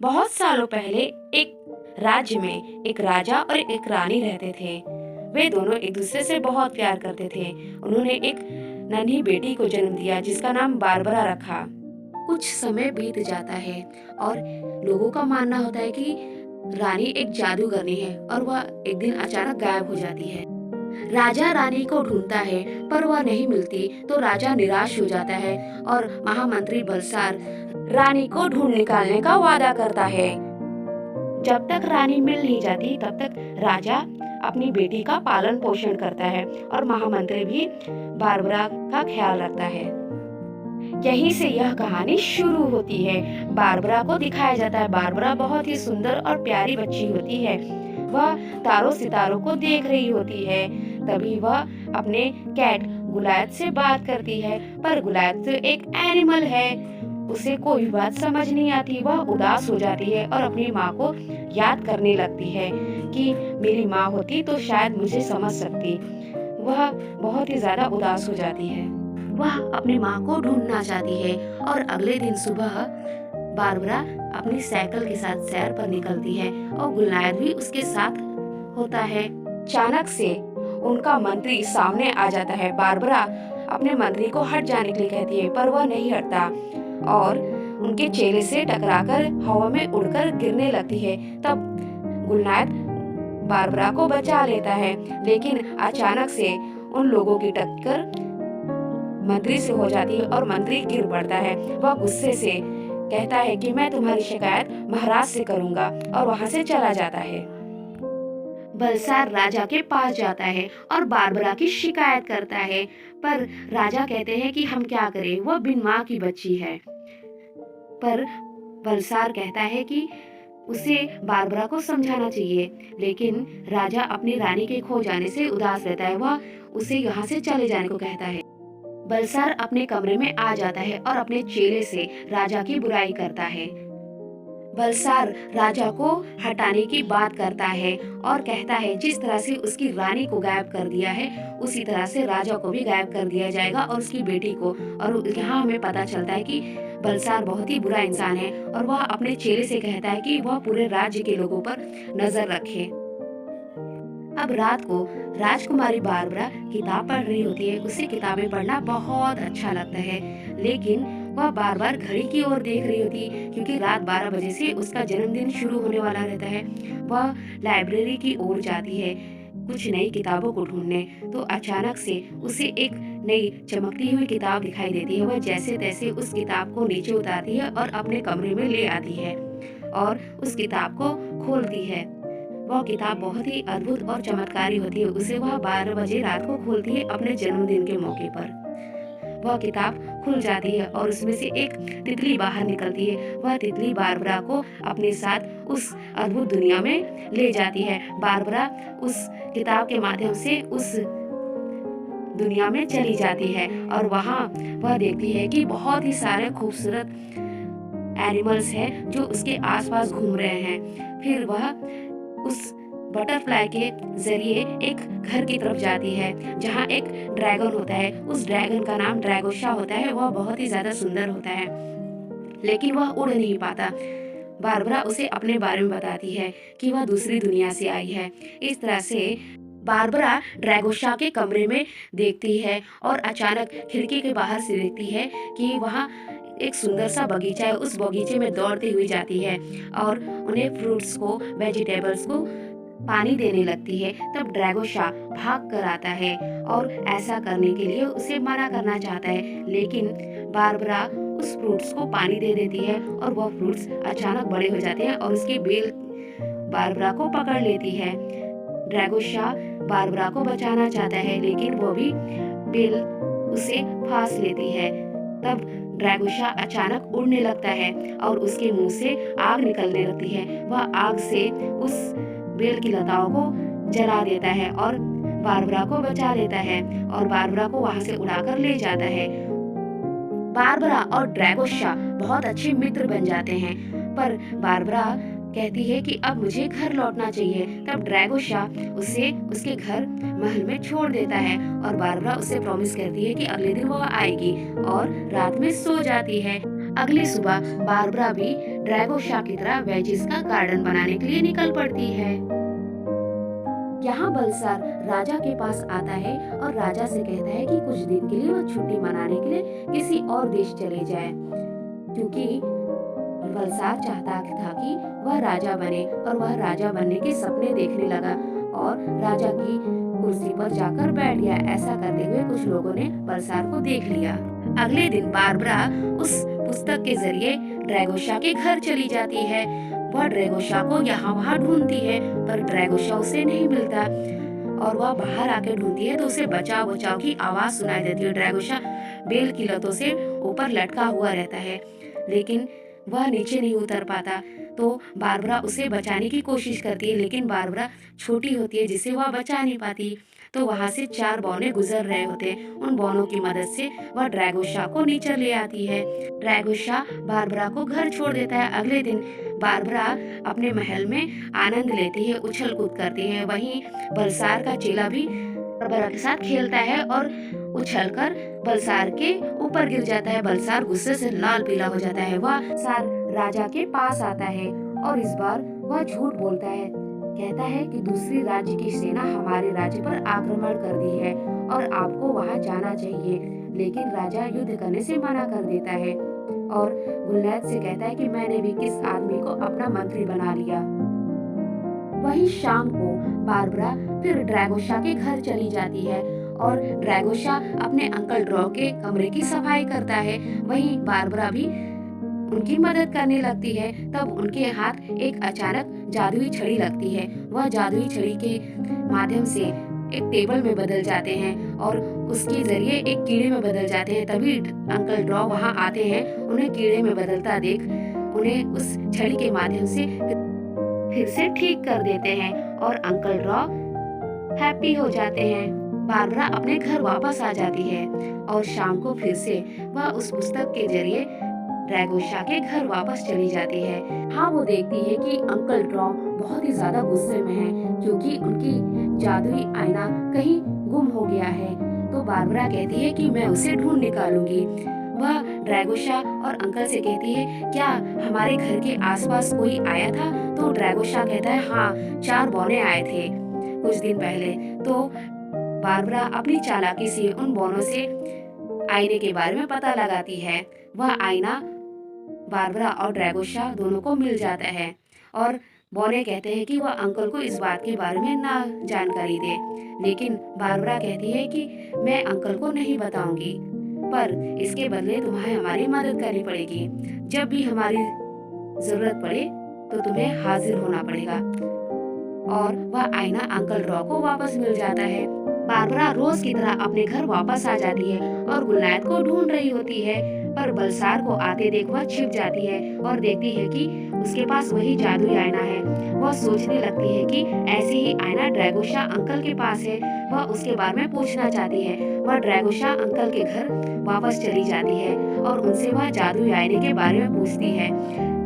बहुत सालों पहले एक राज्य में एक राजा और एक रानी रहते थे। वे दोनों एक दूसरे से बहुत प्यार करते थे। उन्होंने एक नन्ही बेटी को जन्म दिया जिसका नाम बारबरा रखा। कुछ समय बीत जाता है और लोगों का मानना होता है कि रानी एक जादूगरनी है और वह एक दिन अचानक गायब हो जाती है। राजा रानी को ढूंढता है पर वह नहीं मिलती तो राजा निराश हो जाता है और महामंत्री बलसार रानी को ढूंढ निकालने का वादा करता है। जब तक रानी मिल नहीं जाती तब तक राजा अपनी बेटी का पालन पोषण करता है और महामंत्री भी बारबरा का ख्याल रखता है। यहीं से यह कहानी शुरू होती है। बारबरा को दिखाया जाता है। बारबरा बहुत ही सुंदर और प्यारी बच्ची होती है। वह तारों सितारों को देख रही होती है। तभी वह अपने कैट गुलायत से बात करती है, पर गुलायत तो एक एनिमल है, उसे कोई बात समझ नहीं आती। वह उदास हो जाती है और अपनी माँ को याद करने लगती है कि मेरी माँ होती तो शायद मुझे समझ सकती। वह बहुत ही ज्यादा उदास हो जाती है। वह अपनी माँ को ढूंढना चाहती है और अगले दिन सुबह बारबरा अपनी साइकिल के साथ सैर पर निकलती है और गुलनायत भी उसके साथ होता है। अचानक से उनका मंत्री सामने आ जाता है। बारबरा अपने मंत्री को हट जाने के लिए कहती है पर वह नहीं हटता और उनके चेहरे से टकराकर हवा में उड़कर गिरने लगती है। तब गुलनायत बारबरा को बचा लेता है, लेकिन अचानक से उन लोगों की टक्कर मंत्री से हो जाती है और मंत्री गिर पड़ता है। वह गुस्से से कहता है कि मैं तुम्हारी शिकायत महाराज से करूंगा और वहां से चला जाता है। बलसार राजा के पास जाता है और बारबरा की शिकायत करता है, पर राजा कहते हैं कि हम क्या करें, वह बिन माँ की बच्ची है। पर बलसार कहता है कि उसे बारबरा को समझाना चाहिए, लेकिन राजा अपनी रानी के खो जाने से उदास रहता है। वह उसे यहाँ से चले जाने को कहता है। बलसार अपने कमरे में आ जाता है और अपने चेले से राजा की बुराई करता है। बलसार राजा को हटाने की बात करता है और कहता है जिस तरह से उसकी रानी को गायब कर दिया है उसी तरह से राजा को भी गायब कर दिया जाएगा और उसकी बेटी को। और यहाँ हमें पता चलता है कि बलसार बहुत ही बुरा इंसान है और वह अपने चेले से कहता है कि वह पूरे राज्य के लोगों पर नजर रखे। अब रात को राजकुमारी बारबरा किताब पढ़ रही होती है। उसे किताबें पढ़ना बहुत अच्छा लगता है, लेकिन वह बार बार घड़ी की ओर देख रही होती है क्योंकि रात 12 बजे से उसका जन्मदिन शुरू होने वाला रहता है। वह लाइब्रेरी की ओर जाती है कुछ नई किताबों को ढूंढने, तो अचानक से उसे एक नई चमकती हुई किताब दिखाई देती है। वह जैसे तैसे उस किताब को नीचे उतारती है और अपने कमरे में ले आती है और उस किताब को खोलती है। वह किताब बहुत ही अद्भुत और चमत्कारी होती है। उसे वह 12 बजे रात को खोलती है अपने जन्मदिन के मौके पर। वह किताब खुल जाती है और उसमें से एक तितली बाहर निकलती है। वह तितली बारबरा को अपने साथ उस अद्भुत दुनिया में ले जाती है। बारबरा उस किताब के माध्यम से उस दुनिया में चली जाती है और वहाँ वह देखती है कि बहुत ही सारे खूबसूरत एनिमल्स हैं जो उसके आसपास घूम रहे हैं। फिर वह उस बटरफ्लाई के जरिए एक घर की तरफ जाती है जहाँ एक ड्रैगन होता है। उस ड्रैगन का नाम ड्रैगोशा होता है। वह बहुत ही ज्यादा सुंदर होता है, लेकिन वह उड़ नहीं पाता। बारबरा उसे अपने बारे में बताती है कि वह दूसरी दुनिया से आई है। इस तरह से बारबरा ड्रैगोशा के कमरे में देखती है और अचानक खिड़की के बाहर से देखती है कि वहाँ एक सुंदर सा बगीचा है। उस बगीचे में दौड़ती हुई जाती है और उन्हें फ्रूट्स को, वेजिटेबल्स को पानी देने लगती है। तब ड्रैगोशा भाग कर आता है और ऐसा करने के लिए उसे मना करना चाहता है, लेकिन बारबरा उस फ्रूट्स को पानी दे देती है और वह फ्रूट्स अचानक बड़े हो जाते हैं और उसकी बेल बारबरा को पकड़ लेती है। ड्रैगोशा बारबरा को बचाना चाहता है, लेकिन वो भी बेल उसे फांस लेती है। तब ड्रैगोशा अचानक उड़ने लगता है और उसके मुंह से आग निकलने लगती है। वह आग से उस बेल की लताओं को जला देता है और बारबरा को बचा लेता है और बारबरा को वहां से उड़ाकर ले जाता है। बारबरा और ड्रैगोशा बहुत अच्छे मित्र बन जाते हैं, पर बारबरा कहती है कि अब मुझे घर लौटना चाहिए। तब ड्रैगोशा उसे उसके घर महल में छोड़ देता है और बारबरा उसे प्रॉमिस करती है कि अगले दिन वह आएगी और रात में सो जाती है। अगली सुबह बारबरा भी ड्रैगोशा की तरह वेजिस का गार्डन बनाने के लिए निकल पड़ती है। यहाँ बलसार राजा के पास आता है और राजा से कहता है कि कुछ दिन के लिए वो छुट्टी मनाने के लिए किसी और देश चले जाए, क्योंकि बलसार चाहता था कि वह राजा बने और वह राजा बनने के सपने देखने लगा और राजा की कुर्सी पर जाकर बैठ गया। ऐसा करते हुए कुछ लोगों ने बलसार को देख लिया। अगले दिन बारबरा उस पुस्तक के जरिए ड्रैगोशा के घर चली जाती है। वह ड्रैगोशा को यहाँ वहाँ ढूंढती है, पर ड्रैगोशा उसे नहीं मिलता और वह बाहर आकर ढूंढती है तो उसे बचाओ बचाओ की आवाज सुनाई देती है। ड्रैगोशा बेल की लतों से ऊपर लटका हुआ रहता है, लेकिन वह नीचे नहीं उतर पाता। तो बारबरा उसे बचाने की कोशिश करती है, लेकिन बारबरा छोटी होती है जिसे वह बचा नहीं पाती। तो वहाँ से 4 बौने गुजर रहे होते हैं। उन बौनों की मदद से वह ड्रैगोशा को नीचे ले आती है। ड्रैगोशा बारबरा को घर छोड़ देता है। अगले दिन बारबरा अपने महल में आनंद लेती है, उछल कूद करती है। वहीं बलसार का चेला भी बारबरा के साथ खेलता है और उछलकर बलसार के ऊपर गिर जाता है। बलसार गुस्से से लाल पीला हो जाता है। वह बलसार राजा के पास आता है और इस बार वह झूठ बोलता है। कहता है कि दूसरी राज्य की सेना हमारे राज्य पर आक्रमण कर दी है और आपको वहां जाना चाहिए, लेकिन राजा युद्ध करने से मना कर देता है और गुलनैद से कहता है कि मैंने भी किस आदमी को अपना मंत्री बना लिया। वहीं शाम को बारबरा फिर ड्रैगोशा के घर चली जाती है और ड्रैगोशा अपने अंकल ड्रॉ के कमरे की सफाई करता है। वहीं बारबरा भी उनकी मदद करने लगती है। तब उनके हाथ एक अचानक जादुई छड़ी लगती है। वह जादुई छड़ी के माध्यम से एक टेबल में बदल जाते हैं और उसके जरिए एक कीड़े में बदल जाते हैं। तभी अंकल ड्रॉ वहां आते हैं। उन्हें कीड़े में बदलता देख उन्हें उस छड़ी के माध्यम से फिर से ठीक कर देते हैं और अंकल ड्रॉ हैप्पी हो जाते हैं। बारबरा अपने घर वापस आ जाती है और शाम को फिर से वह उस पुस्तक के जरिए ड्रैगोशा के घर वापस चली जाती है। हाँ, वो देखती है कि अंकल ड्रॉ बहुत ही ज्यादा गुस्से में है, क्योंकि उनकी जादुई आईना कहीं गुम हो गया है। तो बारबरा कहती है कि मैं उसे ढूंढ निकालूंगी। वह ड्रैगोशा और अंकल से कहती है, क्या हमारे घर के आसपास कोई आया था? तो ड्रैगोशा कहता है, हाँ, 4 बौने आए थे कुछ दिन पहले। तो बारबरा अपनी चालाकी से उन बौनों से आईने के बारे में पता लगाती है। वह आईना बारबरा और ड्रैगोशा दोनों को मिल जाता है और बौने कहते हैं कि वह अंकल को इस बात के बारे में ना जानकारी दे, लेकिन बारबरा कहती है कि मैं अंकल को नहीं बताऊंगी, पर इसके बदले तुम्हें हमारी मदद करनी पड़ेगी। जब भी हमारी जरूरत पड़े तो तुम्हें हाजिर होना पड़ेगा। और वह आईना अंकल ड्रॉ को वापस मिल जाता है। बारबरा रोज की तरह अपने घर वापस आ जाती है और गुलनैद को ढूंढ रही होती है, पर बलसार को आते देख वह छिप जाती है और देखती है कि उसके पास वही जादुई आईना है। वह सोचने लगती है कि ऐसे ही आईना ड्रैगोशा अंकल के पास है। वह उसके बारे में पूछना चाहती है। वह ड्रैगोशा अंकल के घर वापस चली जाती है और उनसे वह जादुई आईने के बारे में पूछती है।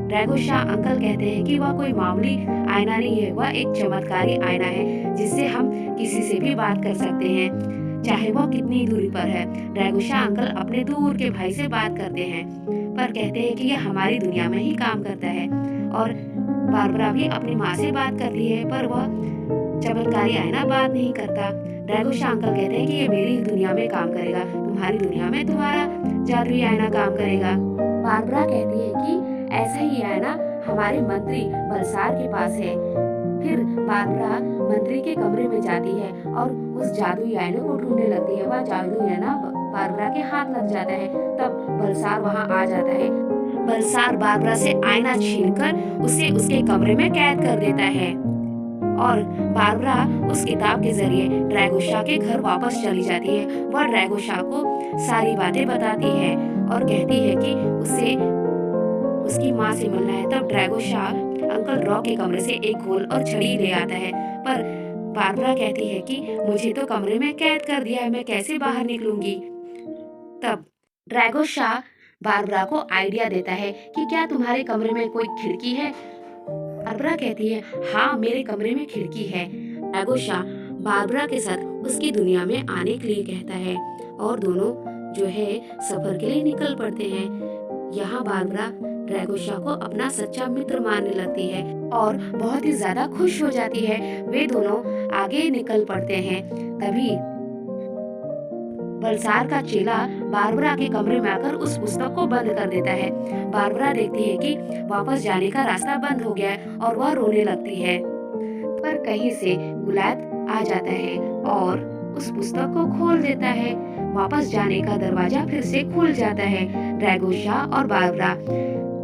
ड्रैगोशा अंकल कहते हैं कि वह कोई मामूली आईना नहीं है, वह एक चमत्कारी आईना है जिससे हम किसी से भी बात कर सकते हैं, चाहे वह कितनी दूरी पर है। ड्रैगोशा अंकल अपने दूर के भाई से बात करते हैं, पर कहते हैं कि यह हमारी दुनिया में ही काम करता है। और बारबरा भी अपनी माँ से बात करती है, पर वह चमत्कारी आईना बात नहीं करता। ड्रैगोशा अंकल कहते हैं कि ये मेरी दुनिया में काम करेगा, तुम्हारी दुनिया में तुम्हारा जादुई आईना काम करेगा। बारबरा कहती है कि ऐसा ही आईना हमारे मंत्री बलसार के पास है। फिर बारबरा मंत्री के कमरे में जाती है और उस जादुई आईने को ढूंढने लगती है। वह जादुई आईना बारबरा के हाथ लग जाता है। तब बलसार वहां आ जाता है। बलसार बारबरा से आईना छीनकर उसे उसके कमरे में कैद कर देता है और बारबरा उस किताब के जरिए ड्रैगोशा के घर वापस चली जाती है। वह ड्रैगोशा को सारी बातें बताती है और कहती है कि उसे उसकी माँ से मिलना है। तब ड्रैगोशा अंकल ड्रॉ के कमरे से एक गोल और छड़ी ले आता है, पर बारबरा कहती है कि मुझे तो कमरे में कैद कर दिया है, मैं कैसे बाहर निकलूंगी। तब ड्रैगोशा बारबरा को आइडिया देता है कि क्या तुम्हारे कमरे में कोई खिड़की है? बारबरा कहती है, हाँ, मेरे कमरे में खिड़की है। ड्रैगोशा बारबरा के साथ उसकी दुनिया में आने के लिए कहता है और दोनों जो है सफर के लिए निकल पड़ते हैं। यहाँ बारबरा ड्रैगोशा को अपना सच्चा मित्र मानने लगती है और बहुत ही ज्यादा खुश हो जाती है। वे दोनों आगे निकल पड़ते हैं। तभी बलसार का चेला बारबरा के कमरे में आकर उस पुस्तक को बंद कर देता है। बारबरा देखती है कि वापस जाने का रास्ता बंद हो गया है और वह रोने लगती है। पर कहीं से गुलात आ जाता है और उस पुस्तक को खोल देता है। वापस जाने का दरवाजा फिर से खुल जाता है। ड्रैगोशा और बारबरा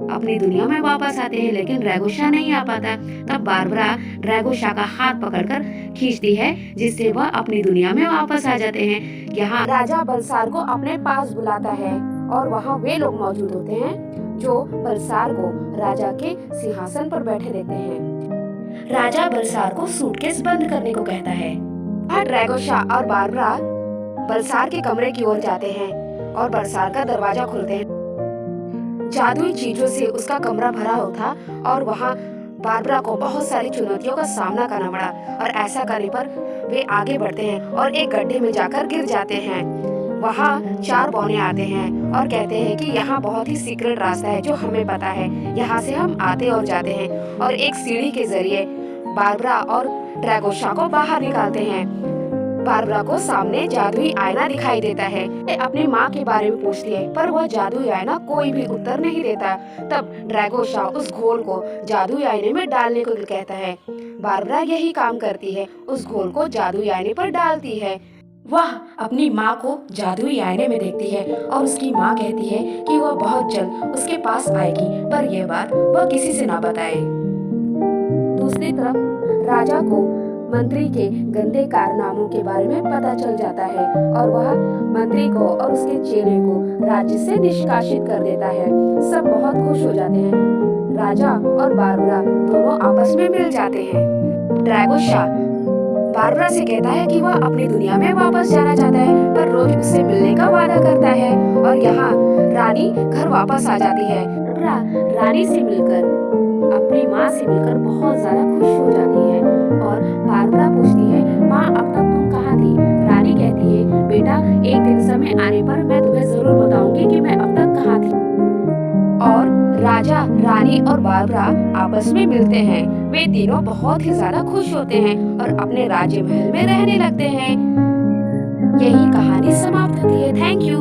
अपनी दुनिया में वापस आते हैं, लेकिन ड्रैगोशा नहीं आ पाता। तब बारबरा ड्रैगोशा का हाथ पकड़कर खींचती है, जिससे वह अपनी दुनिया में वापस आ जाते हैं। यहाँ राजा बलसार को अपने पास बुलाता है और वहाँ वे लोग मौजूद होते हैं जो बलसार को राजा के सिंहासन पर बैठे देखते हैं। राजा बलसार को सूटकेस बंद करने को कहता है। ड्रैगोशा और बारबरा बलसार के कमरे की ओर जाते हैं और बलसार का दरवाजा खोलते हैं। जादुई चीजों से उसका कमरा भरा होता और वहाँ बारबरा को बहुत सारी चुनौतियों का सामना करना पड़ा और ऐसा करने पर वे आगे बढ़ते हैं और एक गड्ढे में जाकर गिर जाते हैं। वहाँ 4 बौने आते हैं और कहते हैं कि यहाँ बहुत ही सीक्रेट रास्ता है जो हमें पता है। यहाँ से हम आते और जाते हैं और एक सीढ़ी के जरिए बारबरा और ड्रैगोशा को बाहर निकालते हैं। बारबरा को सामने जादुई आईना दिखाई देता है। अपनी माँ के बारे में पूछती है, पर वह जादुई आईना कोई भी उत्तर नहीं देता। तब ड्रैगोशा उस घोल को जादुई आईने में डालने को कहता है। बारबरा यही काम करती है, उस घोल को जादुई आईने पर डालती है। वह अपनी माँ को जादुई आईने में देखती है और उसकी माँ कहती है कि वह बहुत जल्द उसके पास आएगी, पर यह बात वह किसी से ना बताए। दूसरी तरफ राजा को मंत्री के गंदे कारनामों के बारे में पता चल जाता है और वह मंत्री को और उसके चेले को राज्य से निष्कासित कर देता है। सब बहुत खुश हो जाते हैं। राजा और बारबरा दोनों आपस में मिल जाते हैं। ड्रैगोशा बारबरा से कहता है कि वह अपनी दुनिया में वापस जाना चाहता है, पर रोज उससे मिलने का वादा करता है। और यहाँ रानी घर वापस आ जाती है। रानी से मिलकर, अपनी माँ से मिलकर बहुत ज्यादा खुश हो जाती है और बारबरा पूछती है, माँ अब तक तुम कहाँ थी? रानी कहती है, बेटा एक दिन समय आने पर मैं तुम्हें जरूर बताऊंगी कि मैं अब तक कहाँ थी। और राजा, रानी और बारबरा आपस में मिलते हैं। वे तीनों बहुत ही ज्यादा खुश होते हैं और अपने राज्य महल में रहने लगते हैं। यही कहानी समाप्त होती है। Thank you.